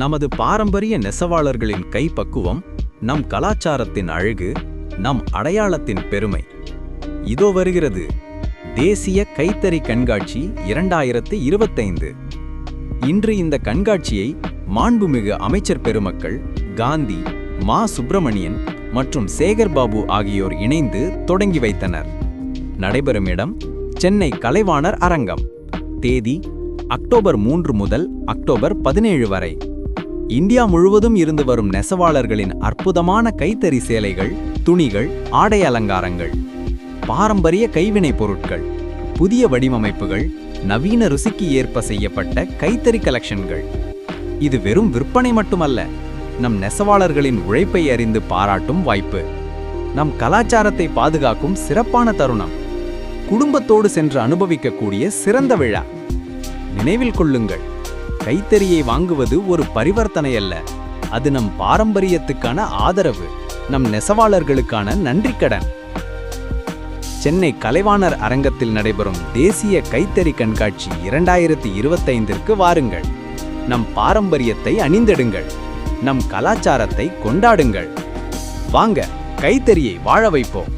நமது பாரம்பரிய நெசவாளர்களின் கைப்பக்குவம் நம் கலாச்சாரத்தின் அழகு, நம் அடையாளத்தின் பெருமை. இதோ வருகிறது தேசிய கைத்தறி கண்காட்சி 2025. இன்று இந்த கண்காட்சியை மாண்புமிகு அமைச்சர் பெருமக்கள் காந்தி, மா. சுப்பிரமணியன் மற்றும் சேகர் பாபு ஆகியோர் இணைந்து தொடங்கி வைத்தனர். நடைபெறும் இடம் சென்னை கலைவாணர் அரங்கம். தேதி அக்டோபர் 3 முதல் அக்டோபர் 17 வரை. இந்தியா முழுவதும் இருந்து வரும் நெசவாளர்களின் அற்புதமான கைத்தறி சேலைகள், துணிகள், ஆடை அலங்காரங்கள், பாரம்பரிய கைவினைப் பொருட்கள், புதிய வடிவமைப்புகள், நவீன ருசிக்கு ஏற்ப செய்யப்பட்ட கைத்தறி கலெக்ஷன்கள். இது வெறும் விற்பனை மட்டுமல்ல, நம் நெசவாளர்களின் உழைப்பை அறிந்து பாராட்டும் வாய்ப்பு. நம் கலாச்சாரத்தை பாதுகாக்கும் சிறப்பான தருணம். குடும்பத்தோடு சென்று அனுபவிக்கக்கூடிய சிறந்த விழா. நினைவில் கொள்ளுங்கள், கைத்தறியை வாங்குவது ஒரு பரிவர்த்தனை அல்ல, அது நம் பாரம்பரியத்துக்கான ஆதரவு, நம் நெசவாளர்களுக்கான நன்றிக்கடன். சென்னை கலைவாணர் அரங்கத்தில் நடைபெறும் தேசிய கைத்தறி கண்காட்சி 2025ற்கு வாருங்கள். நம் பாரம்பரியத்தை அணிந்தெடுங்கள், நம் கலாச்சாரத்தை கொண்டாடுங்கள். வாங்க, கைத்தறியை வாழ வைப்போம்.